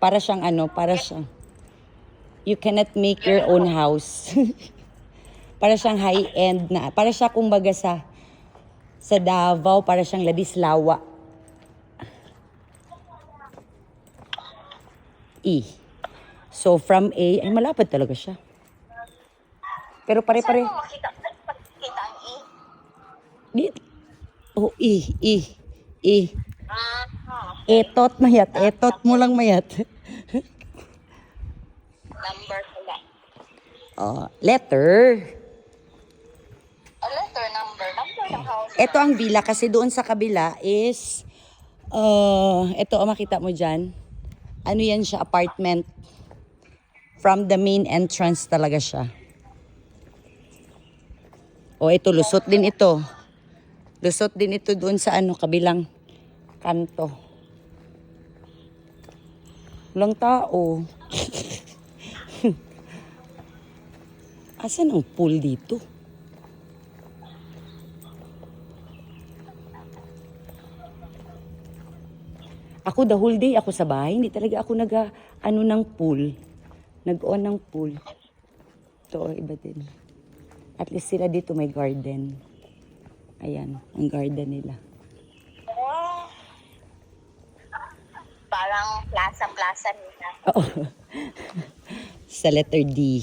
Para siyang ano, para siyang, you cannot make your own house. Para siyang high-end na, para siya kumbaga sa Davao, para siyang Ladislawa. E. So from A, ay malapad talaga siya. Pero pare-pare. Saan mo makita ang E? Di, oh, E. Okay. Etot mayat, etot mo lang mayat. Number pala. Letter. Letter, number. Number ng house. Ito ang villa kasi doon sa kabila is, ito makita mo dyan. Ano yan siya, apartment. From the main entrance talaga siya. Ito, lusot din ito. Lusot din ito doon sa ano, kabilang kanto. Walang tao. Asan ang pool dito? Ako the whole day ako sa bahay. Hindi talaga ako nag-ano ng pool. Nag-on ng pool. Ito, iba din. At least sila dito may garden. Ayan, ang garden nila. Parang plaza nila. Oo. Sa letter D.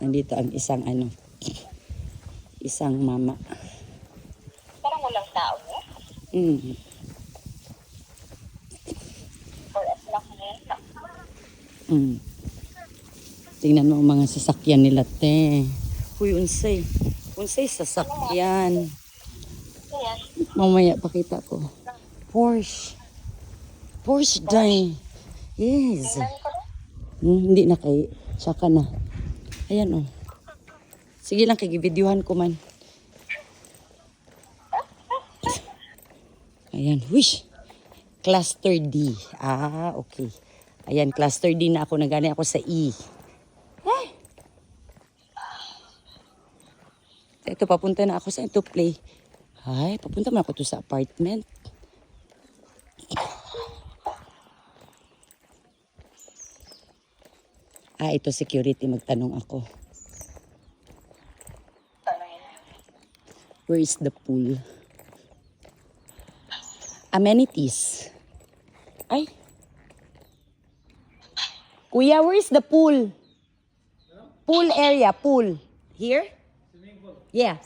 Nandito ang isang ano. Isang mama. Parang walang tao, no? Or as lang na yun. Tingnan mo ang mga sasakyan nila, te. Uy, unsay. Unsay sasakyan. Ayan. Mamaya pakita ko. Porsche. Porsche day. Yes. Tingnan ko rin. Hindi na kay. Tsaka na. Ayan oh. Sige lang, kagibidyohan ko man. Ayan, wish. Cluster D. Okay. Ayan, cluster D na ako. Nagani ako sa E. Ito, papunta na ako sa ito play. Ay, papunta man ako to sa apartment. Ito security. Magtanong ako. Where is the pool? Amenities. Ay. Kuya, where is the pool? Pool area, pool. Here? Yeah.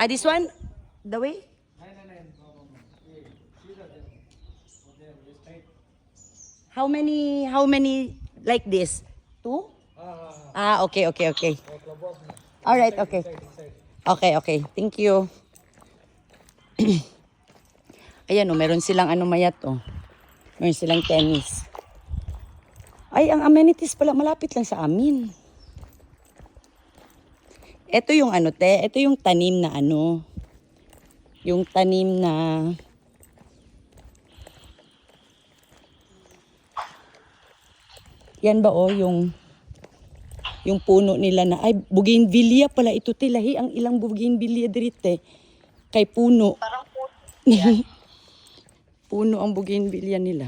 This one? The way? How many like this? 2? Okay. All right, okay. Okay. Thank you. Ayan meron silang ano mayat Meron silang tennis. Ay, ang amenities pala malapit lang sa amin. Ito yung ano, te. Ito yung tanim na ano. Yung tanim na... Yan ba yung puno nila na... Ay, bougainvillea pala. Ito tilahi ang ilang bougainvillea dirite. Kay puno. Parang po. Puno ang bougainvillea nila.